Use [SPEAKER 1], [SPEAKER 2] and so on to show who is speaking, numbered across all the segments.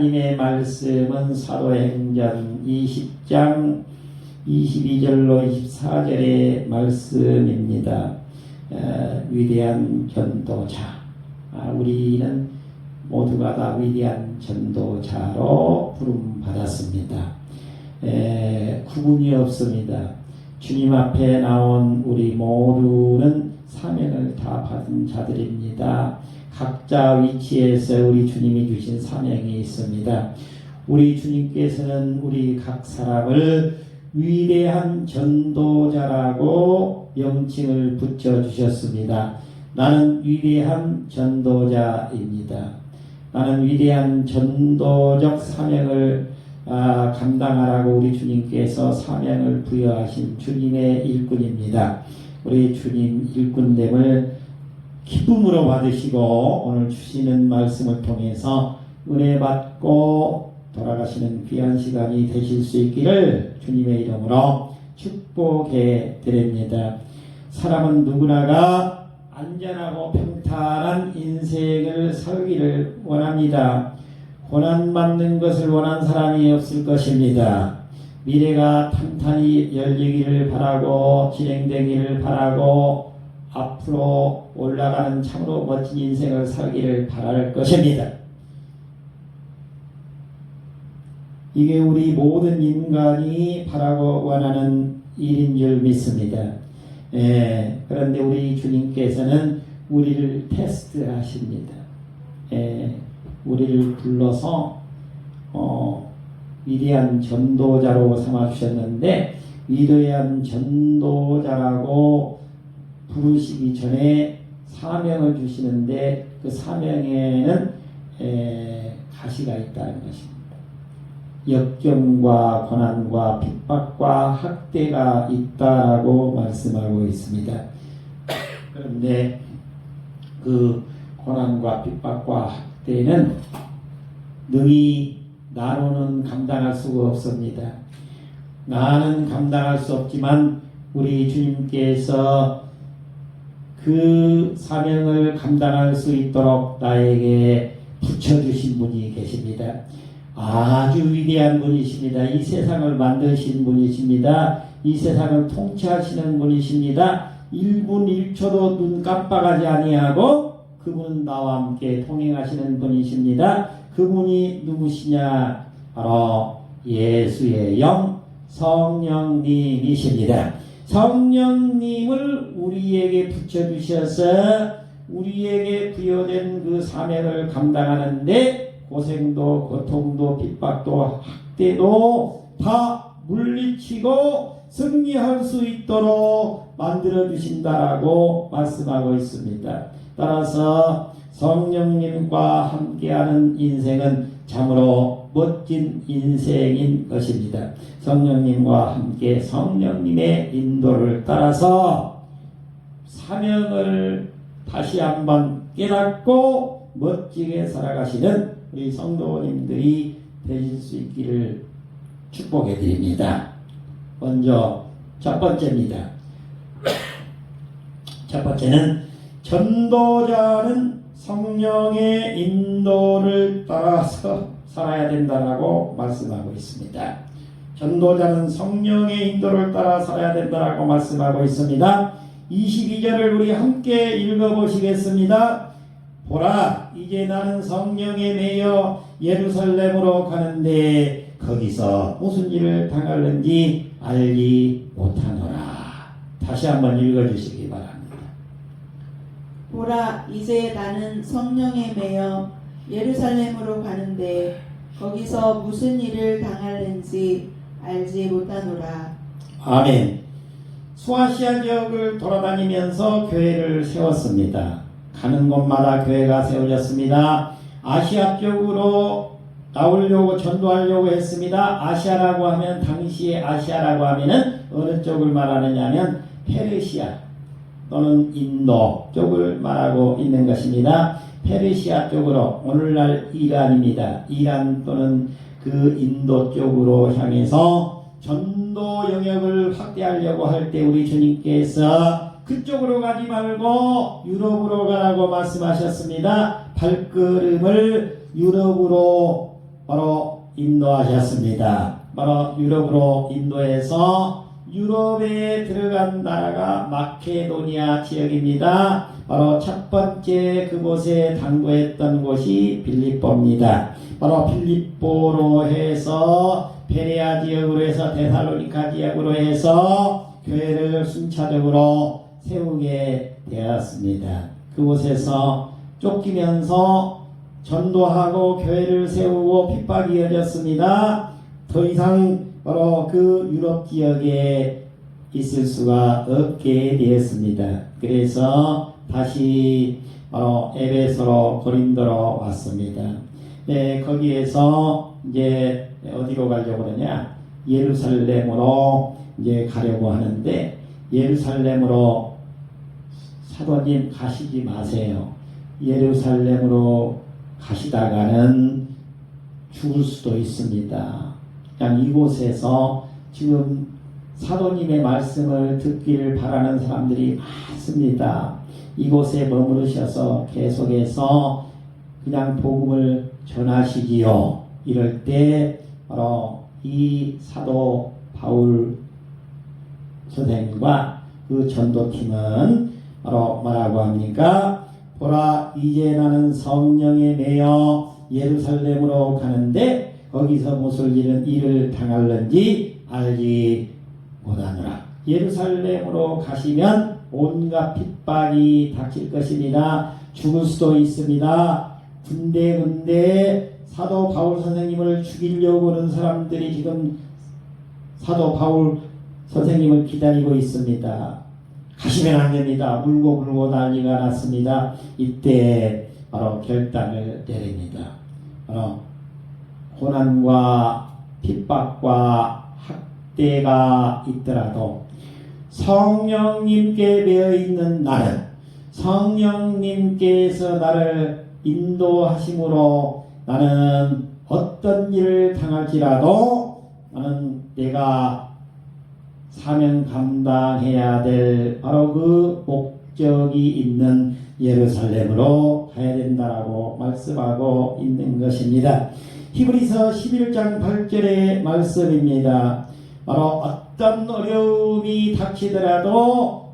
[SPEAKER 1] 하나님의 말씀은 사도행전 20장 22절로 24절의 말씀입니다. 위대한 전도자. 우리는 모두가 다 위대한 전도자로 부름받았습니다. 구분이 없습니다. 주님 앞에 나온 우리 모두는 사명을 다 받은 자들입니다. 각자 위치에서 우리 주님이 주신 사명이 있습니다. 우리 주님께서는 우리 각 사람을 위대한 전도자라고 명칭을 붙여주셨습니다. 나는 위대한 전도자입니다. 나는 위대한 전도적 사명을 감당하라고 우리 주님께서 사명을 부여하신 주님의 일꾼입니다. 우리 주님 일꾼됨을 기쁨으로 받으시고 오늘 주시는 말씀을 통해서 은혜 받고 돌아가시는 귀한 시간이 되실 수 있기를 주님의 이름으로 축복해 드립니다. 사람은 누구나가 안전하고 평탄한 인생을 살기를 원합니다. 고난받는 것을 원하는 사람이 없을 것입니다. 미래가 탄탄히 열리기를 바라고 진행되기를 바라고 앞으로 올라가는 참으로 멋진 인생을 살기를 바랄 것입니다. 이게 우리 모든 인간이 바라고 원하는 일인 줄 믿습니다. 그런데 우리 주님께서는 우리를 테스트하십니다. 우리를 불러서 위대한 전도자로 삼아주셨는데 위대한 전도자라고 부르시기 전에 사명을 주시는데 그 사명에는 가시가 있다는 것입니다. 역경과 고난과 핍박과 학대가 있다라고 말씀하고 있습니다. 그런데 그 고난과 핍박과 학대는 능히 나로는 감당할 수가 없습니다. 나는 감당할 수 없지만 우리 주님께서 그 사명을 감당할 수 있도록 나에게 붙여주신 분이 계십니다. 아주 위대한 분이십니다. 이 세상을 만드신 분이십니다. 이 세상을 통치하시는 분이십니다. 1분 1초도 눈 깜빡하지 아니하고 그분은 나와 함께 통행하시는 분이십니다. 그분이 누구시냐? 바로 예수의 영 성령님이십니다. 성령님을 우리에게 붙여주셔서 우리에게 부여된 그 사명을 감당하는데 고생도 고통도 핍박도 학대도 다 물리치고 승리할 수 있도록 만들어 주신다라고 말씀하고 있습니다. 따라서 성령님과 함께하는 인생은 참으로 멋진 인생인 것입니다. 성령님과 함께 성령님의 인도를 따라서 사명을 다시 한번 깨닫고 멋지게 살아가시는 우리 성도님들이 되실 수 있기를 축복해 드립니다. 먼저 첫 번째입니다. 첫 번째는 전도자는 성령의 인도를 따라서 살아야 된다라고 말씀하고 있습니다. 전도자는 성령의 인도를 따라 살아야 된다라고 말씀하고 있습니다. 22절을 우리 함께 읽어보시겠습니다. 보라, 이제 나는 성령에 매여 예루살렘으로 가는데 거기서 무슨 일을 당할는지 알지 못하노라. 다시 한번 읽어주시기 바랍니다.
[SPEAKER 2] 보라, 이제 나는 성령에 매여 예루살렘으로 가는데 거기서 무슨 일을 당할는지 알지 못하노라.
[SPEAKER 1] 아멘. 소아시아 지역을 돌아다니면서 교회를 세웠습니다. 가는 곳마다 교회가 세워졌습니다. 아시아 쪽으로 나오려고 전도하려고 했습니다. 아시아라고 하면 당시에 아시아라고 하면은 어느 쪽을 말하느냐 하면 페르시아 또는 인도 쪽을 말하고 있는 것입니다. 페르시아 쪽으로 오늘날 이란입니다. 이란 또는 그 인도 쪽으로 향해서 전도 영역을 확대하려고 할 때 우리 주님께서 그쪽으로 가지 말고 유럽으로 가라고 말씀하셨습니다. 발걸음을 유럽으로 바로 인도하셨습니다. 바로 유럽으로 인도해서 유럽에 들어간 나라가 마케도니아 지역입니다. 바로 첫 번째 그곳에 당도했던 곳이 빌립보입니다. 바로 빌립보로 해서 베레아 지역으로 해서 데살로니가 지역으로 해서 교회를 순차적으로 세우게 되었습니다. 그곳에서 쫓기면서 전도하고 교회를 세우고 핍박이 이어졌습니다. 더 이상 바로 그 유럽 지역에 있을 수가 없게 되었습니다. 그래서 다시 바로 에베소로 고린도로 왔습니다. 네, 거기에서 이제 어디로 가려고 그러냐? 예루살렘으로 이제 가려고 하는데 예루살렘으로 사도님 가시지 마세요. 예루살렘으로 가시다가는 죽을 수도 있습니다. 그냥 이곳에서 지금 사도님의 말씀을 듣기를 바라는 사람들이 많습니다. 이곳에 머무르셔서 계속해서 그냥 복음을 전하시지요. 이럴 때 바로 이 사도 바울 선생님과 그 전도팀은 바로 뭐라고 합니까? 보라, 이제 나는 성령에 매여 예루살렘으로 가는데 거기서 무슨 일을 당할는지 알지 못하노라. 예루살렘으로 가시면 온갖 핍박이 닥칠 것입니다. 죽을 수도 있습니다. 군데 사도 바울 선생님을 죽이려고 하는 사람들이 지금 사도 바울 선생님을 기다리고 있습니다. 가시면 안 됩니다. 울고 난리가 났습니다. 이때 바로 결단을 내립니다. 바로 고난과 핍박과 학대가 있더라도 성령님께 매여 있는 나는 성령님께서 나를 인도하심으로 나는 어떤 일을 당할지라도 나는 내가 사명 감당해야 될 바로 그 목적이 있는 예루살렘으로 가야 된다라고 말씀하고 있는 것입니다. 히브리서 11장 8절의 말씀입니다. 바로 어떤 어려움이 닥치더라도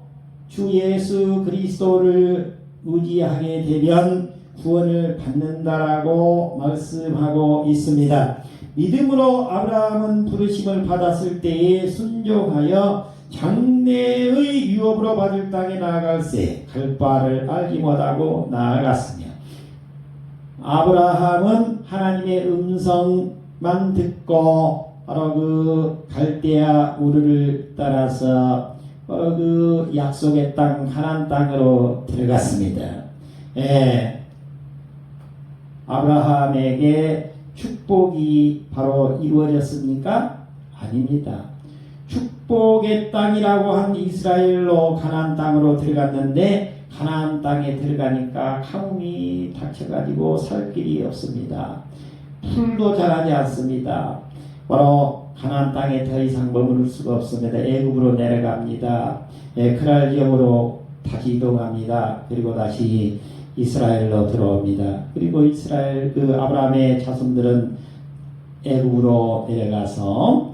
[SPEAKER 1] 주 예수 그리스도를 의지하게 되면 구원을 받는다라고 말씀하고 있습니다. 믿음으로 아브라함은 부르심을 받았을 때에 순종하여 장래의 유업으로 받을 땅에 나아갈새 갈 바를 알지 못하고 나아갔으며 아브라함은 하나님의 음성만 듣고 바로 그 갈대아 우르를 따라서 바로 그 약속의 땅 가나안 땅으로 들어갔습니다. 아브라함에게 축복이 바로 이루어졌습니까? 아닙니다. 축복의 땅이라고 한 이스라엘로 가나안 땅으로 들어갔는데 가나안 땅에 들어가니까 가뭄이 닥쳐가지고 살 길이 없습니다. 풀도 자라지 않습니다. 바로 가나안 땅에 더 이상 머무를 수가 없습니다. 애굽으로 내려갑니다. 그랄 지역으로 다시 이동합니다. 그리고 다시 이스라엘로 들어옵니다. 그리고 이스라엘 그 아브라함의 자손들은 애굽으로 내려가서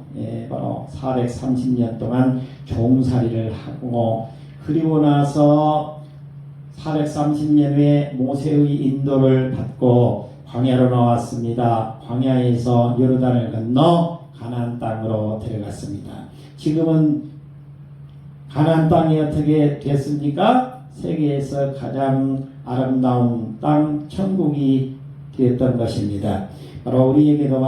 [SPEAKER 1] 바로 430년 동안 종살이를 하고 그리고 나서 430년 후에 모세의 인도를 받고 광야로 나왔습니다. 광야에서 요르단을 건너 가나안 땅으로 들어갔습니다. 지금은 가나안 땅이 어떻게 됐습니까? 세계에서 가장 아름다운 땅 천국이 되었던 것입니다. 바로 우리에게도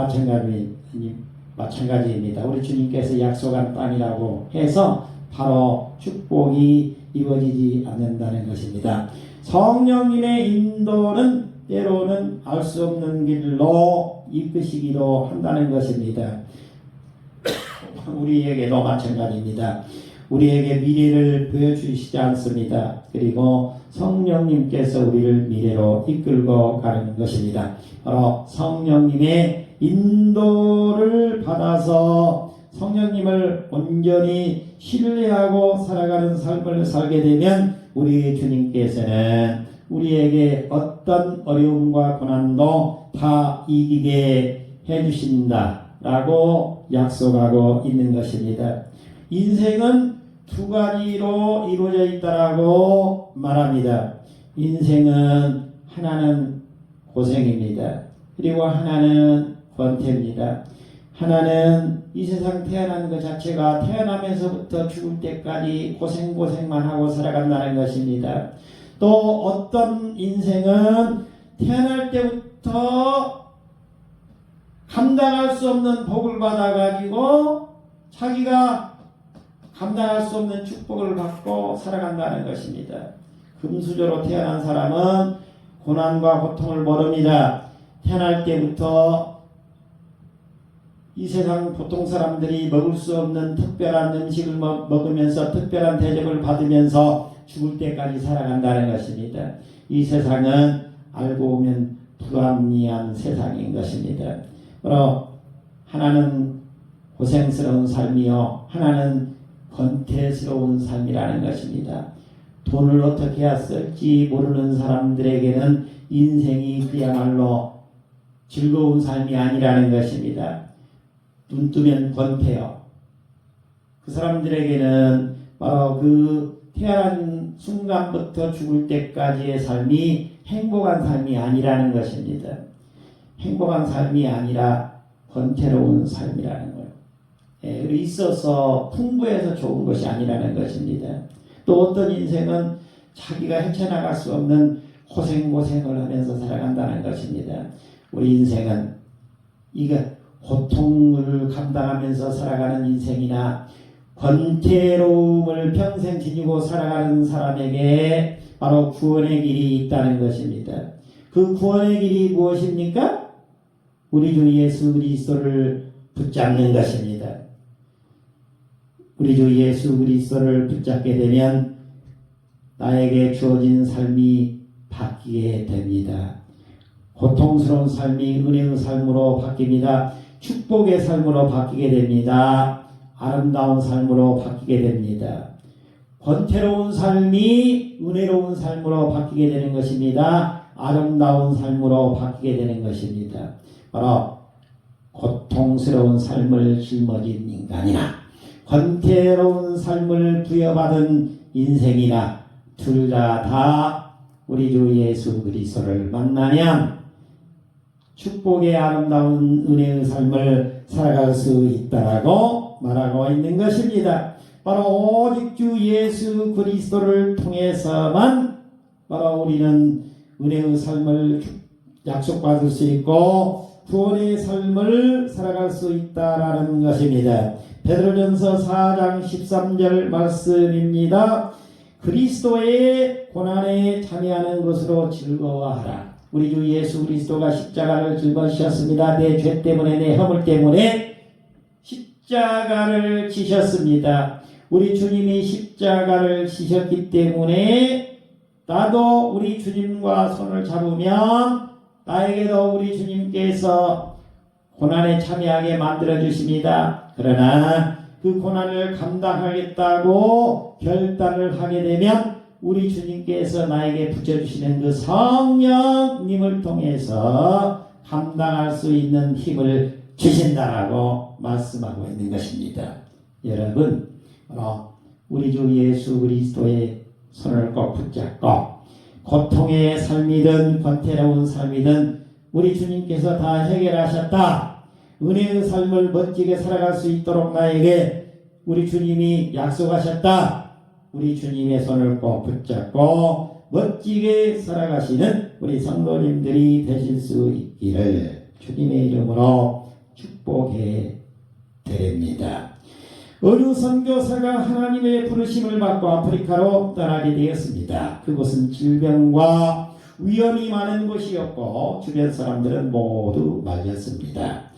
[SPEAKER 1] 마찬가지입니다. 우리 주님께서 약속한 땅이라고 해서 바로 축복이 이루어지지 않는다는 것입니다. 성령님의 인도는 때로는 알 수 없는 길로 이끄시기도 한다는 것입니다. 우리에게도 마찬가지입니다. 우리에게 미래를 보여주시지 않습니다. 그리고 성령님께서 우리를 미래로 이끌고 가는 것입니다. 바로 성령님의 인도를 받아서 성령님을 온전히 신뢰하고 살아가는 삶을 살게 되면 우리 주님께서는 우리에게 어떤 어려움과 고난도 다 이기게 해주신다라고 약속하고 있는 것입니다. 인생은 두 가지로 이루어져 있다라고 말합니다. 인생은 하나는 고생입니다. 그리고 하나는 권태입니다. 하나는 이 세상 태어난 것 자체가 태어나면서부터 죽을 때까지 고생만 하고 살아간다는 것입니다. 또 어떤 인생은 태어날 때부터 감당할 수 없는 복을 받아가지고 자기가 감당할 수 없는 축복을 받고 살아간다는 것입니다. 금수저로 태어난 사람은 고난과 고통을 모릅니다. 태어날 때부터 이 세상 보통 사람들이 먹을 수 없는 특별한 음식을 먹으면서 특별한 대접을 받으면서 죽을 때까지 살아간다는 것입니다. 이 세상은 알고 보면 불합리한 세상인 것입니다. 바로 하나는 고생스러운 삶이요, 하나는 권태스러운 삶이라는 것입니다. 돈을 어떻게 해야 쓸지 모르는 사람들에게는 인생이 그야말로 즐거운 삶이 아니라는 것입니다. 눈 뜨면 권태요. 그 사람들에게는 바로 그 태어난 순간부터 죽을 때까지의 삶이 행복한 삶이 아니라는 것입니다. 행복한 삶이 아니라 권태로운 삶이라는 거예요. 있어서 풍부해서 좋은 것이 아니라는 것입니다. 또 어떤 인생은 자기가 헤쳐나갈 수 없는 고생을 하면서 살아간다는 것입니다. 우리 인생은 이거 고통을 감당하면서 살아가는 인생이나 권태로움을 평생 지니고 살아가는 사람에게 바로 구원의 길이 있다는 것입니다. 그 구원의 길이 무엇입니까? 우리 주 예수 그리스도를 붙잡는 것입니다. 우리 주 예수 그리스도를 붙잡게 되면 나에게 주어진 삶이 바뀌게 됩니다. 고통스러운 삶이 은혜의 삶으로 바뀝니다. 축복의 삶으로 바뀌게 됩니다. 아름다운 삶으로 바뀌게 됩니다. 권태로운 삶이 은혜로운 삶으로 바뀌게 되는 것입니다. 아름다운 삶으로 바뀌게 되는 것입니다. 바로 고통스러운 삶을 짊어진 인간이나 권태로운 삶을 부여받은 인생이나 둘 다 우리 주 예수 그리스도를 만나면 축복의 아름다운 은혜의 삶을 살아갈 수 있다라고 말하고 있는 것입니다. 바로 오직 주 예수 그리스도를 통해서만 바로 우리는 은혜의 삶을 약속받을 수 있고 구원의 삶을 살아갈 수 있다라는 것입니다. 베드로전서 4장 13절 말씀입니다. 그리스도의 고난에 참여하는 것으로 즐거워하라. 우리 주 예수 그리스도가 십자가를 짊어지셨습니다. 내 죄 때문에, 내 허물 때문에 십자가를 지셨습니다. 우리 주님이 십자가를 지셨기 때문에 나도 우리 주님과 손을 잡으면 나에게도 우리 주님께서 고난에 참여하게 만들어 주십니다. 그러나 그 고난을 감당하겠다고 결단을 하게 되면 우리 주님께서 나에게 붙여주시는 그 성령님을 통해서 감당할 수 있는 힘을 주신다라고 말씀하고 있는 것입니다. 여러분, 우리 주 예수 그리스도의 손을 꼭 붙잡고 고통의 삶이든 권태로운 삶이든 우리 주님께서 다 해결하셨다. 은혜의 삶을 멋지게 살아갈 수 있도록 나에게 우리 주님이 약속하셨다. 우리 주님의 손을 꼭 붙잡고 멋지게 살아가시는 우리 성도님들이 되실 수 있기를 주님의 이름으로 축복해 드립니다. 어느 선교사가 하나님의 부르심을 받고 아프리카로 떠나게 되었습니다. 그곳은 질병과 위험이 많은 곳이었고 주변 사람들은 모두 말렸습니다.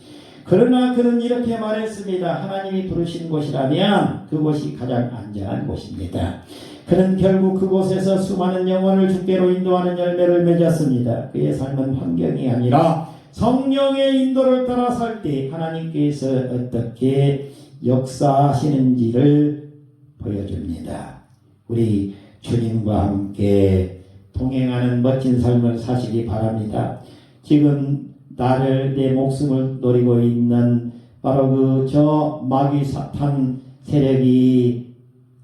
[SPEAKER 1] 그러나 그는 이렇게 말했습니다. 하나님이 부르신 곳이라면 그곳이 가장 안전한 곳입니다. 그는 결국 그곳에서 수많은 영혼을 주께로 인도하는 열매를 맺었습니다. 그의 삶은 환경이 아니라 성령의 인도를 따라 살 때 하나님께서 어떻게 역사하시는지를 보여줍니다. 우리 주님과 함께 동행하는 멋진 삶을 사시기 바랍니다. 지금 나를 내 목숨을 노리고 있는 바로 그 저 마귀 사탄 세력이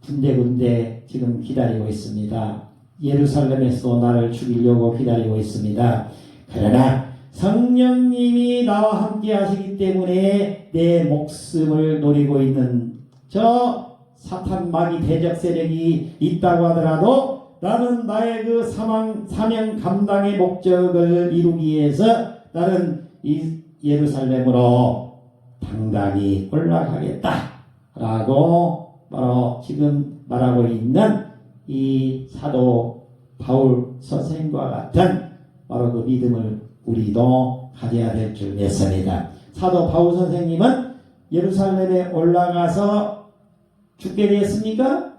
[SPEAKER 1] 군데군데 지금 기다리고 있습니다. 예루살렘에서 나를 죽이려고 기다리고 있습니다. 그러나 성령님이 나와 함께 하시기 때문에 내 목숨을 노리고 있는 저 사탄 마귀 대적 세력이 있다고 하더라도 나는 나의 그 사명 감당의 목적을 이루기 위해서 나는 이 예루살렘으로 당당히 올라가겠다 라고 바로 지금 말하고 있는 이 사도 바울 선생과 같은 바로 그 믿음을 우리도 가져야 될 줄 믿습니다. 사도 바울 선생님은 예루살렘에 올라가서 죽게 되었습니까?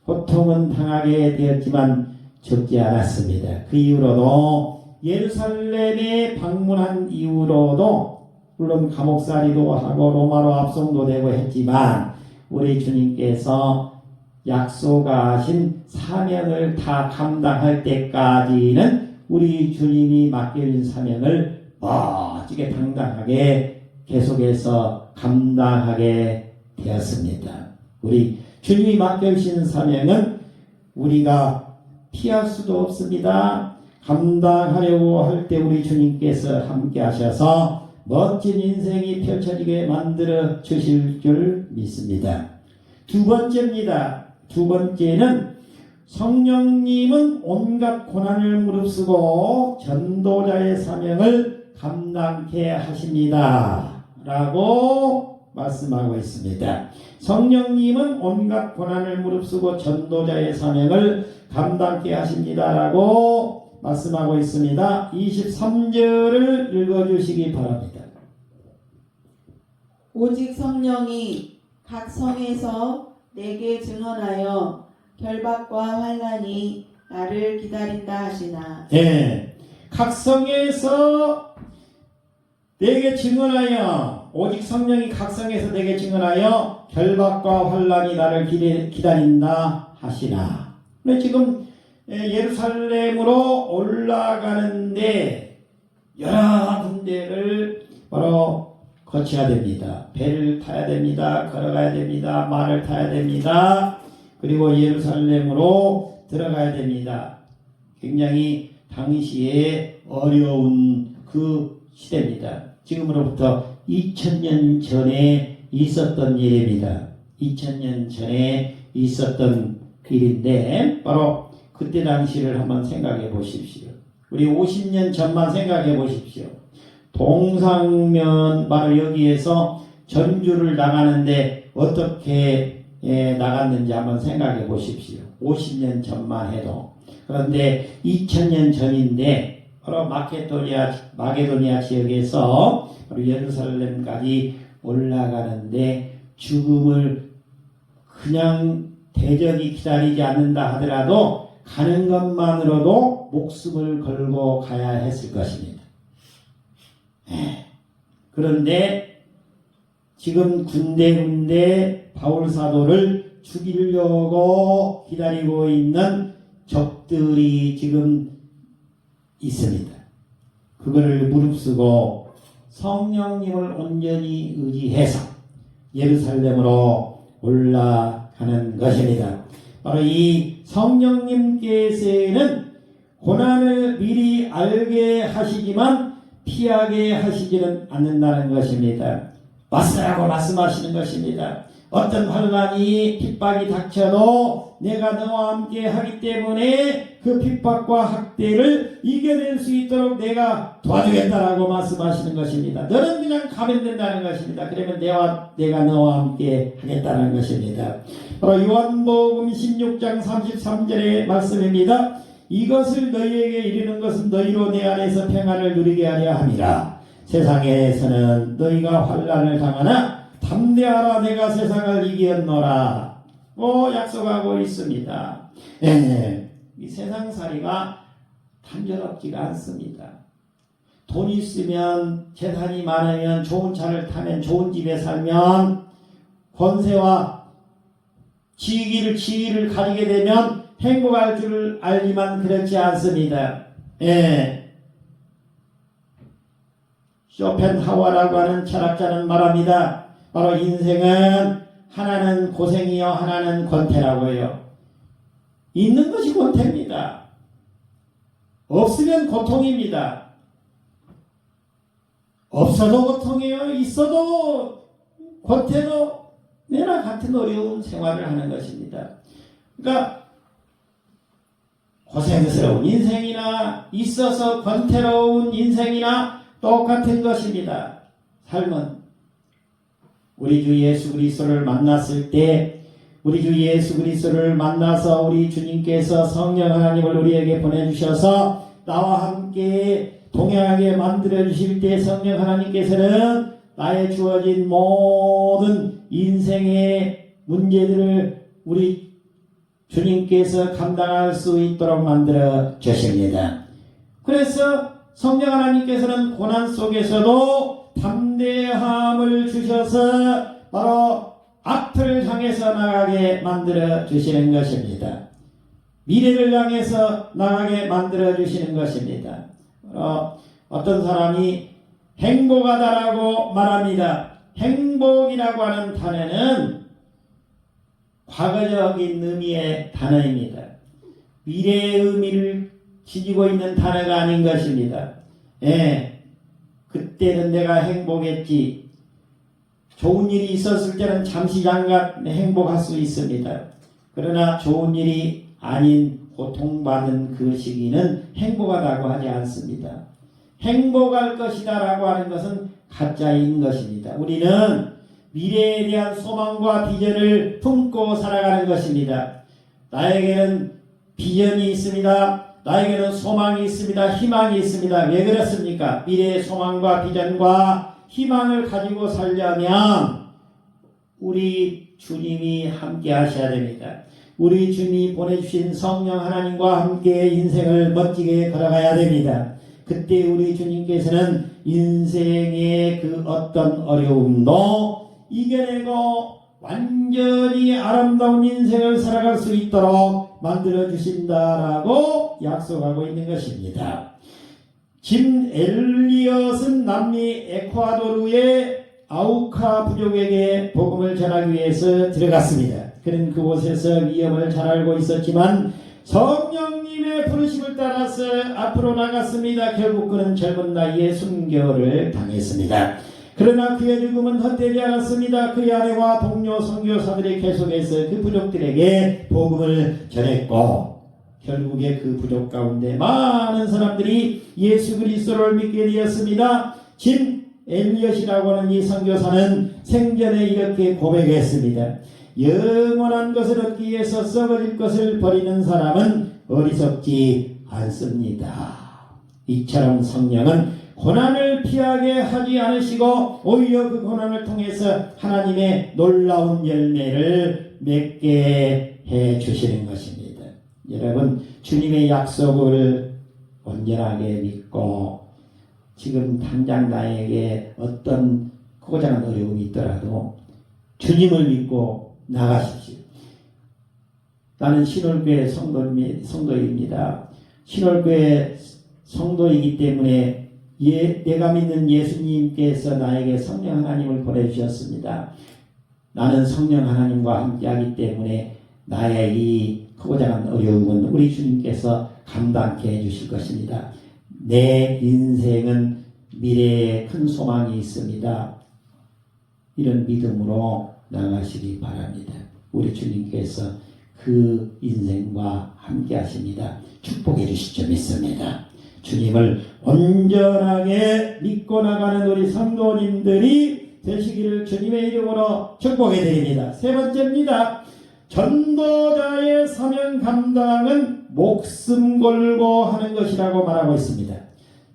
[SPEAKER 1] 고통은 당하게 되었지만 죽지 않았습니다. 그 이후로도 예루살렘에 방문한 이후로도 물론 감옥살이도 하고 로마로 압송도 되고 했지만 우리 주님께서 약속하신 사명을 다 감당할 때까지는 우리 주님이 맡겨진 사명을 멋지게 당당하게 계속해서 감당하게 되었습니다. 우리 주님이 맡겨주신 사명은 우리가 피할 수도 없습니다. 감당하려고 할 때 우리 주님께서 함께 하셔서 멋진 인생이 펼쳐지게 만들어 주실 줄 믿습니다. 두 번째입니다. 두 번째는 성령님은 온갖 고난을 무릅쓰고 전도자의 사명을 감당케 하십니다. 라고 말씀하고 있습니다. 성령님은 온갖 고난을 무릅쓰고 전도자의 사명을 감당케 하십니다. 라고 말씀하고 있습니다. 23절을 읽어주시기 바랍니다.
[SPEAKER 2] 오직 성령이 각 성에서 내게 증언하여 결박과 환난이 나를 기다린다 하시나.
[SPEAKER 1] 예, 각 성에서 내게 증언하여 오직 성령이 각 성에서 내게 증언하여 결박과 환난이 나를 기다린다 하시나. 근데 지금 예루살렘으로 올라가는데 여러 군데를 바로 거쳐야 됩니다. 배를 타야 됩니다. 걸어가야 됩니다. 말을 타야 됩니다. 그리고 예루살렘으로 들어가야 됩니다. 굉장히 당시에 어려운 그 시대입니다. 지금으로부터 2000년 전에 있었던 일입니다. 2000년 전에 있었던 일인데 바로 그때 당시를 한번 생각해 보십시오. 우리 50년 전만 생각해 보십시오. 동상면 바로 여기에서 전주를 나가는데 어떻게 나갔는지 한번 생각해 보십시오. 50년 전만 해도. 그런데 2000년 전인데 바로 마게도니아 지역에서 바로 예루살렘까지 올라가는데 죽음을 그냥 대적이 기다리지 않는다 하더라도 가는 것만으로도 목숨을 걸고 가야 했을 것입니다. 그런데 지금 군데군데 바울 사도를 죽이려고 기다리고 있는 적들이 지금 있습니다. 그거를 무릅쓰고 성령님을 온전히 의지해서 예루살렘으로 올라가는 것입니다. 바로 이 성령님께서는 고난을 미리 알게 하시지만 피하게 하시지는 않는다는 것입니다. 왔으라고 말씀하시는 것입니다. 어떤 환난이 핍박이 닥쳐도 내가 너와 함께 하기 때문에 그 핍박과 학대를 이겨낼 수 있도록 내가 도와주겠다라고 말씀하시는 것입니다. 너는 그냥 가면 된다는 것입니다. 그러면 내가 너와 함께 하겠다는 것입니다. 바로 요한복음 16장 33절의 말씀입니다. 이것을 너희에게 이르는 것은 너희로 내 안에서 평안을 누리게 하려 함이라. 세상에서는 너희가 환난을 당하나 담대하라, 내가 세상을 이겼노라. 약속하고 있습니다. 이 세상살이가 단조롭지가 않습니다. 돈 있으면, 재산이 많으면, 좋은 차를 타면, 좋은 집에 살면, 권세와 지위를 가지게 되면 행복할 줄 알지만 그렇지 않습니다. 쇼펜하워라고 하는 철학자는 말합니다. 바로 인생은 하나는 고생이요 하나는 권태라고 해요. 있는 것이 권태입니다. 없으면 고통입니다. 없어도 고통이요 있어도 권태도 내나 같은 어려운 생활을 하는 것입니다. 그러니까 고생스러운 인생이나 있어서 권태로운 인생이나 똑같은 것입니다. 삶은 우리 주 예수 그리스도를 만났을 때 우리 주 예수 그리스도를 만나서 우리 주님께서 성령 하나님을 우리에게 보내주셔서 나와 함께 동행하게 만들어주실 때 성령 하나님께서는 나의 주어진 모든 인생의 문제들을 우리 주님께서 감당할 수 있도록 만들어 주십니다. 그래서 성령 하나님께서는 고난 속에서도 담대함을 주셔서 바로 앞을 향해서 나가게 만들어 주시는 것입니다. 미래를 향해서 나가게 만들어 주시는 것입니다. 어떤 사람이 행복하다라고 말합니다. 행복이라고 하는 단어는 과거적인 의미의 단어입니다. 미래의 의미를 지니고 있는 단어가 아닌 것입니다. 예, 그때는 내가 행복했지. 좋은 일이 있었을 때는 잠시 잠깐 행복할 수 있습니다. 그러나 좋은 일이 아닌 고통받는 그 시기는 행복하다고 하지 않습니다. 행복할 것이다 라고 하는 것은 가짜인 것입니다. 우리는 미래에 대한 소망과 비전을 품고 살아가는 것입니다. 나에게는 비전이 있습니다. 나에게는 소망이 있습니다. 희망이 있습니다. 왜 그렇습니까? 미래의 소망과 비전과 희망을 가지고 살려면 우리 주님이 함께 하셔야 됩니다. 우리 주님이 보내주신 성령 하나님과 함께 인생을 멋지게 걸어가야 됩니다. 그때 우리 주님께서는 인생의 그 어떤 어려움도 이겨내고 완전히 아름다운 인생을 살아갈 수 있도록 만들어 주신다라고 약속하고 있는 것입니다. 짐 엘리엇은 남미 에콰도르의 아우카 부족에게 복음을 전하기 위해서 들어갔습니다. 그는 그곳에서 위험을 잘 알고 있었지만 성령님의 부르심을 따라서 앞으로 나갔습니다. 결국 그는 젊은 나이에 순교를 당했습니다. 그러나 그의 죽음은 헛되지 않았습니다. 그의 아내와 동료 선교사들이 계속해서 그 부족들에게 복음을 전했고 결국에 그 부족 가운데 많은 사람들이 예수 그리스도를 믿게 되었습니다. 짐 엘리엇이라고 하는 이 선교사는 생전에 이렇게 고백했습니다. 영원한 것을 얻기 위해서 썩어질 것을 버리는 사람은 어리석지 않습니다. 이처럼 성령은 고난을 피하게 하지 않으시고 오히려 그 고난을 통해서 하나님의 놀라운 열매를 맺게 해 주시는 것입니다. 여러분 주님의 약속을 온전하게 믿고 지금 당장 나에게 어떤 고장한 어려움이 있더라도 주님을 믿고 나가십시오. 나는 신월교회 성도입니다. 신월교회 성도이기 때문에 내가 믿는 예수님께서 나에게 성령 하나님을 보내주셨습니다. 나는 성령 하나님과 함께하기 때문에 나의 이 크고자 하는 어려움은 우리 주님께서 감당케 해주실 것입니다. 내 인생은 미래에 큰 소망이 있습니다. 이런 믿음으로 나가시기 바랍니다. 우리 주님께서 그 인생과 함께 하십니다. 축복해 주실 줄 믿습니다. 주님을 온전하게 믿고 나가는 우리 성도님들이 되시기를 주님의 이름으로 축복해 드립니다. 세 번째입니다. 전도자의 사명 감당은 목숨 걸고 하는 것이라고 말하고 있습니다.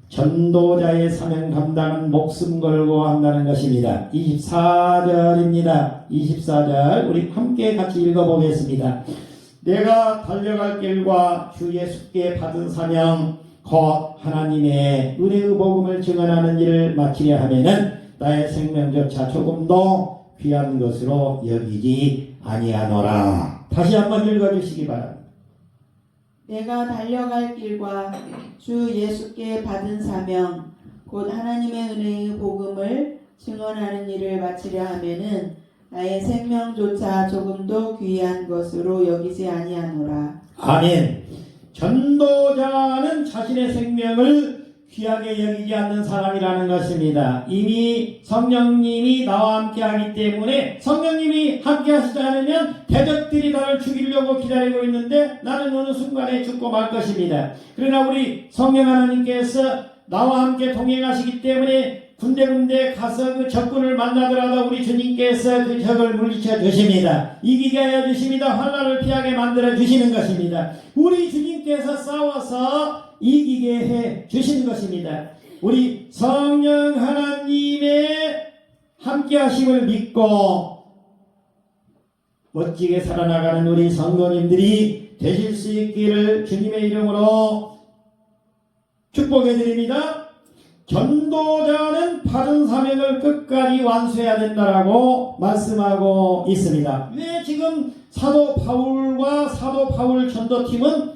[SPEAKER 1] 전도자의 사명 감당은 목숨 걸고 한다는 것입니다. 24절입니다. 24절 우리 함께 같이 읽어보겠습니다. 내가 달려갈 길과 주 예수께 받은 사명 곧 하나님의 은혜의 복음을 증언하는 일을 마치려 하면은 나의 생명조차 조금도 귀한 것으로 여기지 아니하노라. 다시 한번 읽어주시기 바랍니다.
[SPEAKER 2] 내가 달려갈 길과 주 예수께 받은 사명 곧 하나님의 은혜의 복음을 증언하는 일을 마치려 하면은 나의 생명조차 조금도 귀한 것으로 여기지 아니하노라.
[SPEAKER 1] 아멘. 전도자는 자신의 생명을 귀하게 여기지 않는 사람이라는 것입니다. 이미 성령님이 나와 함께 하기 때문에 성령님이 함께 하시지 않으면 대적들이 나를 죽이려고 기다리고 있는데 나는 어느 순간에 죽고 말 것입니다. 그러나 우리 성령 하나님께서 나와 함께 동행하시기 때문에 군데군데 가서 그 적군을 만나더라도 우리 주님께서 그 적을 물리쳐 주십니다. 이기게 하여 주십니다. 환난을 피하게 만들어 주시는 것입니다. 우리 주님께서 싸워서 이기게 해 주시는 것입니다. 우리 성령 하나님의 함께 하심을 믿고 멋지게 살아나가는 우리 성도님들이 되실 수 있기를 주님의 이름으로 축복해 드립니다. 전도자는 받은 사명을 끝까지 완수해야 된다라고 말씀하고 있습니다. 왜 지금 사도 바울과 사도 바울 전도팀은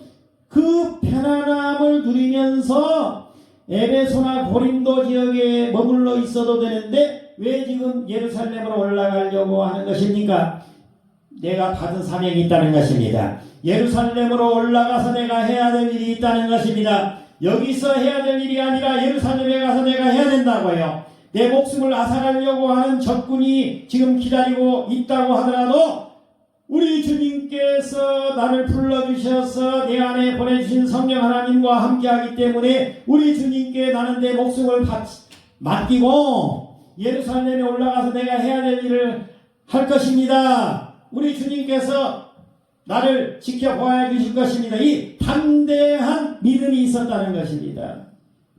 [SPEAKER 1] 그 편안함을 누리면서 에베소나 고린도 지역에 머물러 있어도 되는데 왜 지금 예루살렘으로 올라가려고 하는 것입니까? 내가 받은 사명이 있다는 것입니다. 예루살렘으로 올라가서 내가 해야 될 일이 있다는 것입니다. 여기서 해야 될 일이 아니라 예루살렘에 가서 내가 해야 된다고요. 내 목숨을 앗아가려고 하는 적군이 지금 기다리고 있다고 하더라도 우리 주님께서 나를 불러주셔서 내 안에 보내주신 성령 하나님과 함께하기 때문에 우리 주님께 나는 내 목숨을 맡기고 예루살렘에 올라가서 내가 해야 될 일을 할 것입니다. 우리 주님께서 나를 지켜보아 주실 것입니다. 이 담대한 믿음이 있었다는 것입니다.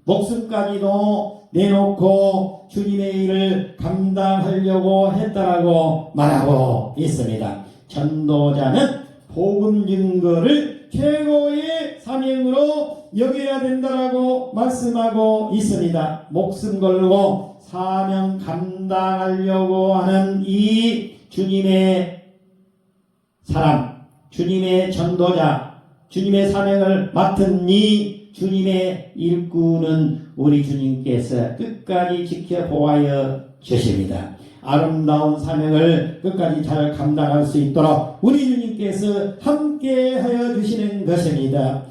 [SPEAKER 1] 목숨까지도 내놓고 주님의 일을 감당하려고 했다라고 말하고 있습니다. 전도자는 복음 증거를 최고의 사명으로 여겨야 된다라고 말씀하고 있습니다. 목숨 걸고 사명 감당하려고 하는 이 주님의 사람, 주님의 전도자, 주님의 사명을 맡은 이 주님의 일꾼은 우리 주님께서 끝까지 지켜보아여 주십니다. 아름다운 사명을 끝까지 잘 감당할 수 있도록 우리 주님께서 함께하여 주시는 것입니다.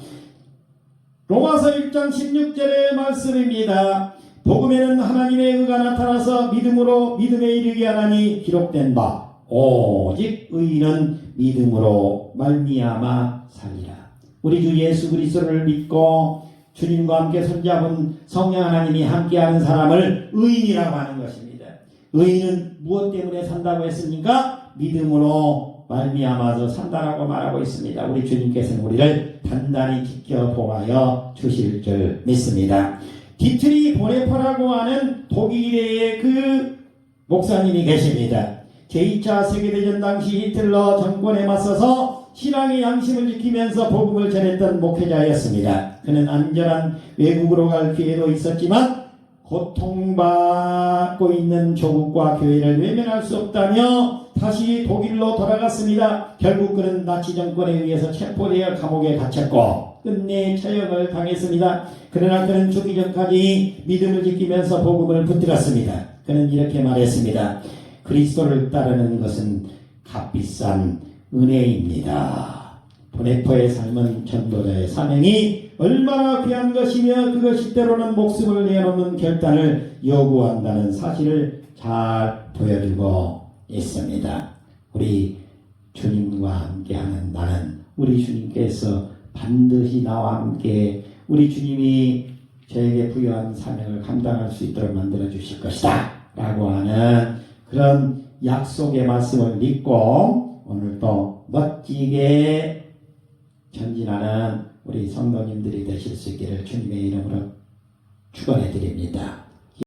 [SPEAKER 1] 로마서 1장 16절의 말씀입니다. 복음에는 하나님의 의가 나타나서 믿음으로 믿음에 이르게 하나니 기록된 바 오직 의인은 믿음으로 말미암아 살리라. 우리 주 예수 그리스도를 믿고 주님과 함께 손잡은 성령 하나님이 함께하는 사람을 의인이라고 하는 것입니다. 의인은 무엇 때문에 산다고 했습니까? 믿음으로 말미암아서 산다라고 말하고 있습니다. 우리 주님께서는 우리를 단단히 지켜보아여 주실 줄 믿습니다. 디트리 보네퍼라고 하는 독일의 그 목사님이 계십니다. 제2차 세계대전 당시 히틀러 정권에 맞서서 신앙의 양심을 지키면서 복음을 전했던 목회자였습니다. 그는 안전한 외국으로 갈 기회도 있었지만 고통받고 있는 조국과 교회를 외면할 수 없다며 다시 독일로 돌아갔습니다. 결국 그는 나치 정권에 의해서 체포되어 감옥에 갇혔고 끝내 처형을 당했습니다. 그러나 그는 죽기 전까지 믿음을 지키면서 복음을 붙들었습니다. 그는 이렇게 말했습니다. 그리스도를 따르는 것은 값비싼 은혜입니다. 보네퍼의 삶은 전도자의 사명이 얼마나 귀한 것이며 그것이 때로는 목숨을 내놓는 결단을 요구한다는 사실을 잘 보여주고 있습니다. 우리 주님과 함께하는 나는 우리 주님께서 반드시 나와 함께 우리 주님이 저에게 부여한 사명을 감당할 수 있도록 만들어 주실 것이다 라고 하는 그런 약속의 말씀을 믿고 오늘도 멋지게 전진하는 우리 성도님들이 되실 수 있기를 주님의 이름으로 축원해 드립니다.